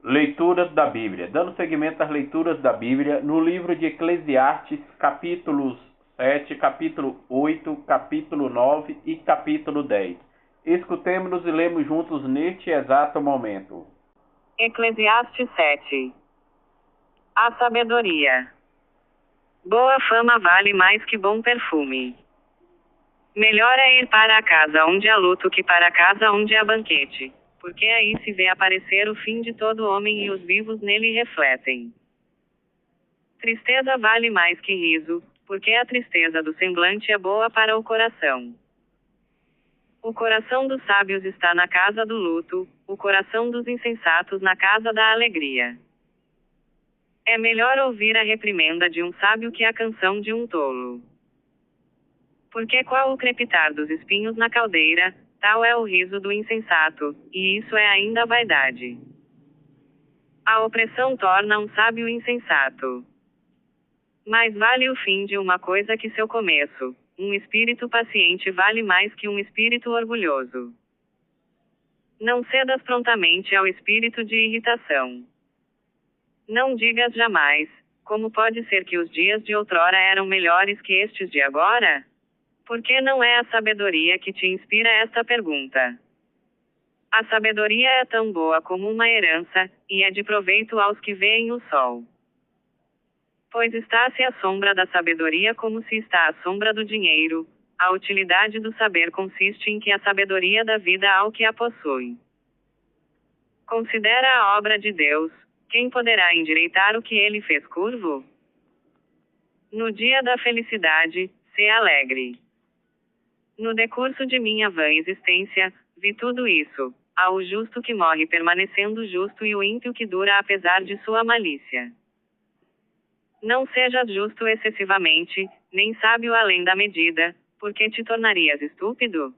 Leituras da Bíblia. Dando seguimento às leituras da Bíblia, no livro de Eclesiastes, capítulos 7, capítulo 8, capítulo 9 e capítulo 10. Escutemos-nos e lemos juntos neste exato momento. Eclesiastes 7. A sabedoria. Boa fama vale mais que bom perfume. Melhor é ir para a casa onde há luto que para a casa onde há banquete, porque aí se vê aparecer o fim de todo homem e os vivos nele refletem. Tristeza vale mais que riso, porque a tristeza do semblante é boa para o coração. O coração dos sábios está na casa do luto, o coração dos insensatos na casa da alegria. É melhor ouvir a reprimenda de um sábio que a canção de um tolo. Porque qual o crepitar dos espinhos na caldeira, tal é o riso do insensato, e isso é ainda vaidade. A opressão torna um sábio insensato. Mais vale o fim de uma coisa que seu começo. Um espírito paciente vale mais que um espírito orgulhoso. Não cedas prontamente ao espírito de irritação. Não digas jamais, como pode ser que os dias de outrora eram melhores que estes de agora? Porque não é a sabedoria que te inspira esta pergunta. A sabedoria é tão boa como uma herança, e é de proveito aos que veem o sol. Pois está-se à sombra da sabedoria como se está à sombra do dinheiro. A utilidade do saber consiste em que a sabedoria dá vida ao que a possui. Considera a obra de Deus, quem poderá endireitar o que ele fez curvo? No dia da felicidade, se alegre. No decurso de minha vã existência, vi tudo isso. Há o justo que morre permanecendo justo e o ímpio que dura apesar de sua malícia. Não sejas justo excessivamente, nem sábio além da medida, porque te tornarias estúpido.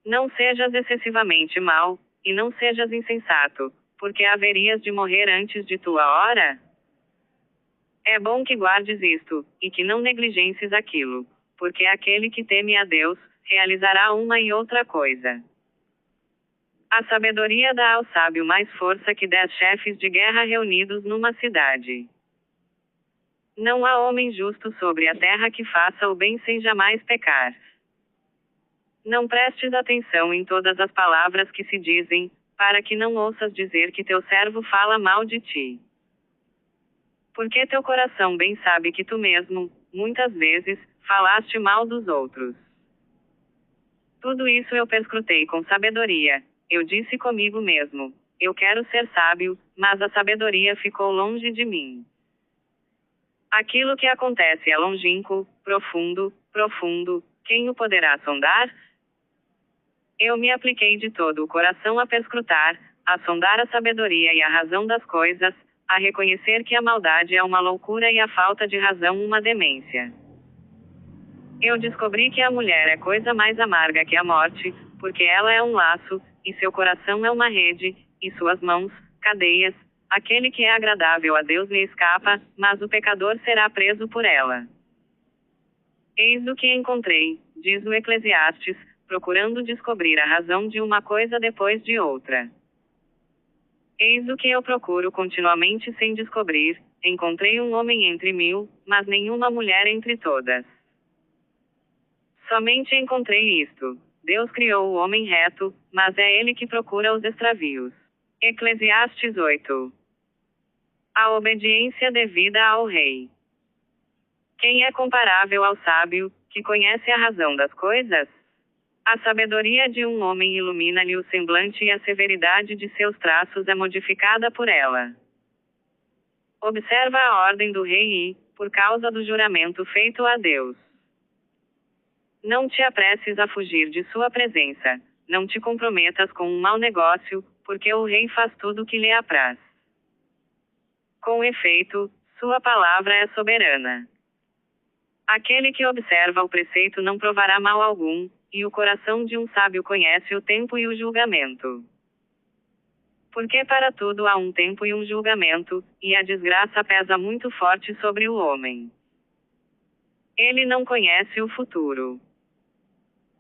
Não sejas excessivamente mau, e não sejas insensato, porque haverias de morrer antes de tua hora. É bom que guardes isto, e que não negligencies aquilo, porque aquele que teme a Deus, realizará uma e outra coisa. A sabedoria dá ao sábio mais força que 10 chefes de guerra reunidos numa cidade. Não há homem justo sobre a terra que faça o bem sem jamais pecar. Não prestes atenção em todas as palavras que se dizem, para que não ouças dizer que teu servo fala mal de ti. Porque teu coração bem sabe que tu mesmo, muitas vezes, falaste mal dos outros. Tudo isso eu perscrutei com sabedoria. Eu disse comigo mesmo, eu quero ser sábio, mas a sabedoria ficou longe de mim. Aquilo que acontece é longínquo, profundo, profundo, quem o poderá sondar? Eu me apliquei de todo o coração a perscrutar, a sondar a sabedoria e a razão das coisas, a reconhecer que a maldade é uma loucura e a falta de razão uma demência. Eu descobri que a mulher é coisa mais amarga que a morte, porque ela é um laço, e seu coração é uma rede, e suas mãos, cadeias. Aquele que é agradável a Deus lhe escapa, mas o pecador será preso por ela. Eis o que encontrei, diz o Eclesiastes, procurando descobrir a razão de uma coisa depois de outra. Eis o que eu procuro continuamente sem descobrir, encontrei um homem entre 1000, mas nenhuma mulher entre todas. Somente encontrei isto: Deus criou o homem reto, mas é ele que procura os extravios. Eclesiastes 8. A obediência devida ao rei. Quem é comparável ao sábio, que conhece a razão das coisas? A sabedoria de um homem ilumina-lhe o semblante e a severidade de seus traços é modificada por ela. Observa a ordem do rei e, por causa do juramento feito a Deus. Não te apresses a fugir de sua presença, não te comprometas com um mau negócio, porque o rei faz tudo o que lhe apraz. Com efeito, sua palavra é soberana. Aquele que observa o preceito não provará mal algum, e o coração de um sábio conhece o tempo e o julgamento. Porque para tudo há um tempo e um julgamento, e a desgraça pesa muito forte sobre o homem. Ele não conhece o futuro.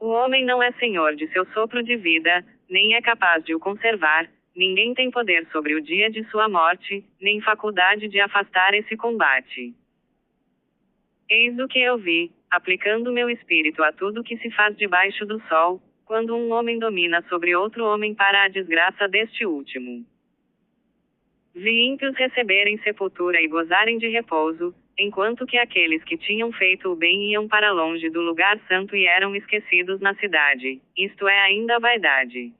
O homem não é senhor de seu sopro de vida, nem é capaz de o conservar, ninguém tem poder sobre o dia de sua morte, nem faculdade de afastar esse combate. Eis o que eu vi, aplicando meu espírito a tudo que se faz debaixo do sol, quando um homem domina sobre outro homem para a desgraça deste último. Vi ímpios receberem sepultura e gozarem de repouso, enquanto que aqueles que tinham feito o bem iam para longe do lugar santo e eram esquecidos na cidade, isto é ainda a vaidade.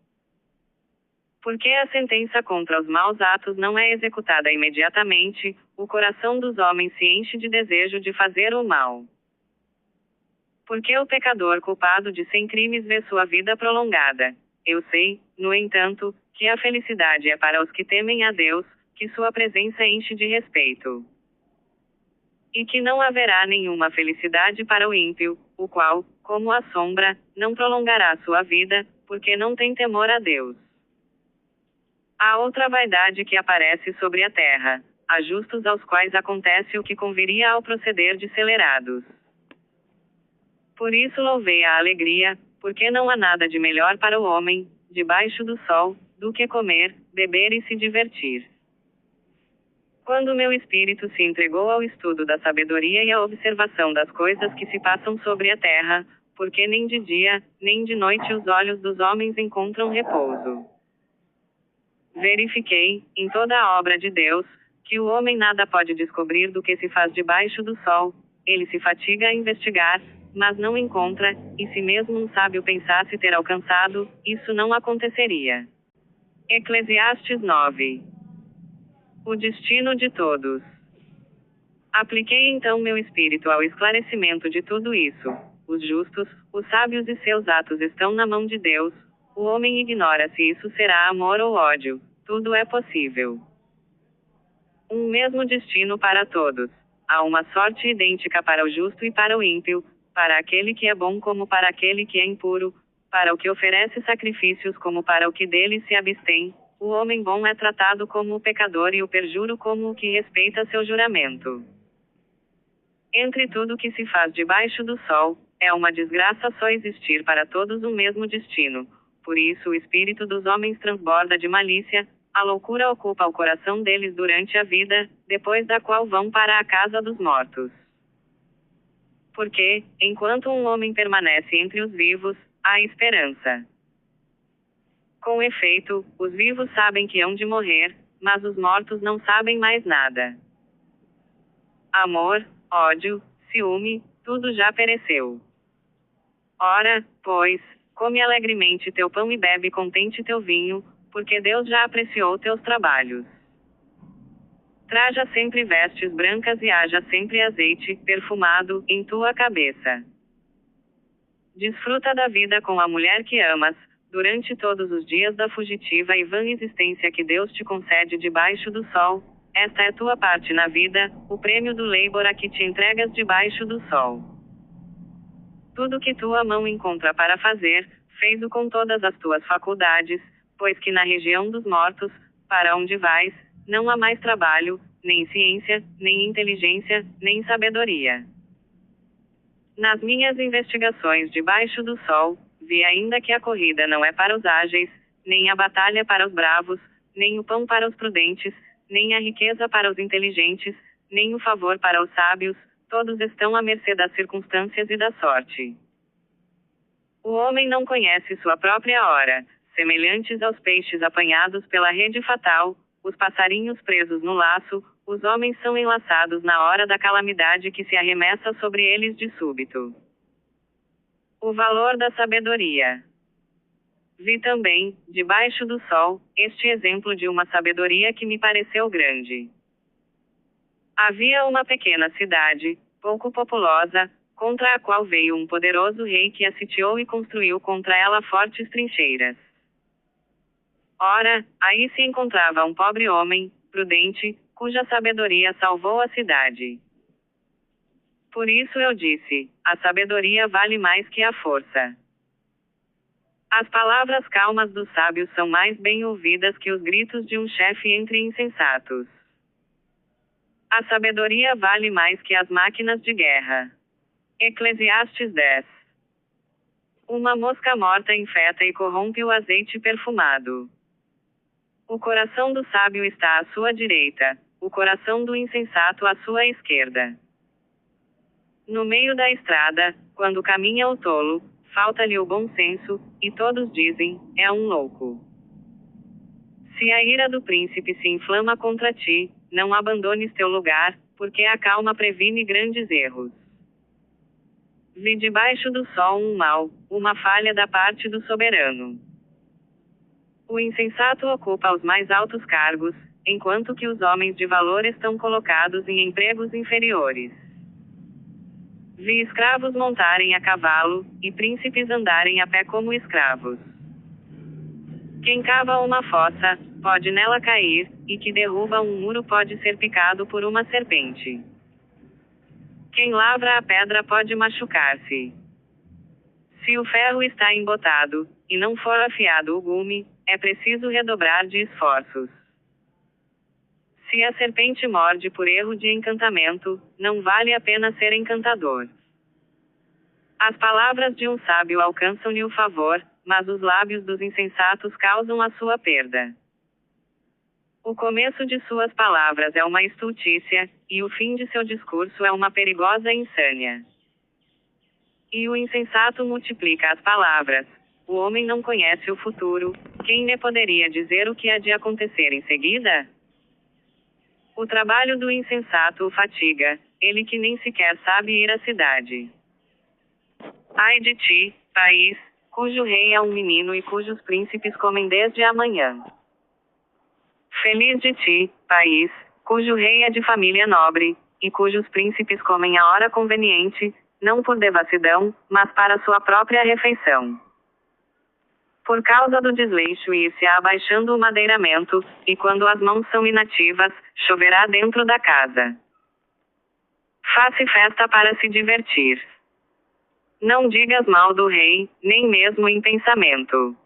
Porque a sentença contra os maus atos não é executada imediatamente, o coração dos homens se enche de desejo de fazer o mal. Porque o pecador culpado de 100 crimes vê sua vida prolongada. Eu sei, no entanto, que a felicidade é para os que temem a Deus, que sua presença enche de respeito. E que não haverá nenhuma felicidade para o ímpio, o qual, como a sombra, não prolongará sua vida, porque não tem temor a Deus. Há outra vaidade que aparece sobre a terra, há justos aos quais acontece o que conviria ao proceder de celerados. Por isso louvei a alegria, porque não há nada de melhor para o homem, debaixo do sol, do que comer, beber e se divertir. Quando meu espírito se entregou ao estudo da sabedoria e à observação das coisas que se passam sobre a terra, porque nem de dia, nem de noite os olhos dos homens encontram repouso. Verifiquei, em toda a obra de Deus, que o homem nada pode descobrir do que se faz debaixo do sol, ele se fatiga a investigar, mas não encontra, e se mesmo um sábio pensasse ter alcançado, isso não aconteceria. Eclesiastes 9. O destino de todos. Apliquei então meu espírito ao esclarecimento de tudo isso. Os justos, os sábios e seus atos estão na mão de Deus. O homem ignora se isso será amor ou ódio. Tudo é possível. Um mesmo destino para todos. Há uma sorte idêntica para o justo e para o ímpio, para aquele que é bom como para aquele que é impuro, para o que oferece sacrifícios como para o que dele se abstém. O homem bom é tratado como o pecador e o perjuro como o que respeita seu juramento. Entre tudo que se faz debaixo do sol, é uma desgraça só existir para todos o mesmo destino. Por isso o espírito dos homens transborda de malícia, a loucura ocupa o coração deles durante a vida, depois da qual vão para a casa dos mortos. Porque, enquanto um homem permanece entre os vivos, há esperança. Com efeito, os vivos sabem que hão de morrer, mas os mortos não sabem mais nada. Amor, ódio, ciúme, tudo já pereceu. Ora, pois, come alegremente teu pão e bebe contente teu vinho, porque Deus já apreciou teus trabalhos. Traja sempre vestes brancas e haja sempre azeite, perfumado, em tua cabeça. Desfruta da vida com a mulher que amas, durante todos os dias da fugitiva e vã existência que Deus te concede debaixo do sol. Esta é tua parte na vida, o prêmio do labor a que te entregas debaixo do sol. Tudo que tua mão encontra para fazer, fez-o com todas as tuas faculdades, pois que na região dos mortos, para onde vais, não há mais trabalho, nem ciência, nem inteligência, nem sabedoria. Nas minhas investigações debaixo do sol, vi ainda que a corrida não é para os ágeis, nem a batalha para os bravos, nem o pão para os prudentes, nem a riqueza para os inteligentes, nem o favor para os sábios, todos estão à mercê das circunstâncias e da sorte. O homem não conhece sua própria hora, semelhantes aos peixes apanhados pela rede fatal, os passarinhos presos no laço, os homens são enlaçados na hora da calamidade que se arremessa sobre eles de súbito. O valor da sabedoria. Vi também, debaixo do sol, este exemplo de uma sabedoria que me pareceu grande. Havia uma pequena cidade, pouco populosa, contra a qual veio um poderoso rei que a sitiou e construiu contra ela fortes trincheiras. Ora, aí se encontrava um pobre homem, prudente, cuja sabedoria salvou a cidade. Por isso eu disse, a sabedoria vale mais que a força. As palavras calmas dos sábios são mais bem ouvidas que os gritos de um chefe entre insensatos. A sabedoria vale mais que as máquinas de guerra. Eclesiastes 10. Uma mosca morta infeta e corrompe o azeite perfumado. O coração do sábio está à sua direita, o coração do insensato à sua esquerda. No meio da estrada, quando caminha o tolo, falta-lhe o bom senso, e todos dizem, é um louco. Se a ira do príncipe se inflama contra ti, não abandones teu lugar, porque a calma previne grandes erros. Vi debaixo do sol um mal, uma falha da parte do soberano. O insensato ocupa os mais altos cargos, enquanto que os homens de valor estão colocados em empregos inferiores. Vi escravos montarem a cavalo, e príncipes andarem a pé como escravos. Quem cava uma fossa, pode nela cair, e que derruba um muro pode ser picado por uma serpente. Quem lavra a pedra pode machucar-se. Se o ferro está embotado, e não for afiado o gume, é preciso redobrar de esforços. Se a serpente morde por erro de encantamento, não vale a pena ser encantador. As palavras de um sábio alcançam-lhe o favor, mas os lábios dos insensatos causam a sua perda. O começo de suas palavras é uma estultícia, e o fim de seu discurso é uma perigosa insânia. E o insensato multiplica as palavras. O homem não conhece o futuro, quem lhe poderia dizer o que há de acontecer em seguida? O trabalho do insensato o fatiga, ele que nem sequer sabe ir à cidade. Ai de ti, país, cujo rei é um menino e cujos príncipes comem desde a manhã. Feliz de ti, país, cujo rei é de família nobre, e cujos príncipes comem a hora conveniente, não por devassidão, mas para sua própria refeição. Por causa do desleixo ir-se abaixando o madeiramento, e quando as mãos são inativas, choverá dentro da casa. Faça festa para se divertir. Não digas mal do rei, nem mesmo em pensamento.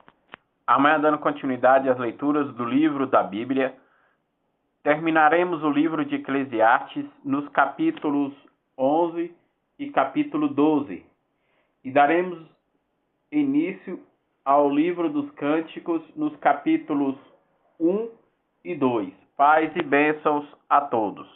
Amanhã, dando continuidade às leituras do livro da Bíblia, terminaremos o livro de Eclesiastes nos capítulos 11 e capítulo 12. E daremos início ao livro dos Cânticos nos capítulos 1 e 2. Paz e bênçãos a todos.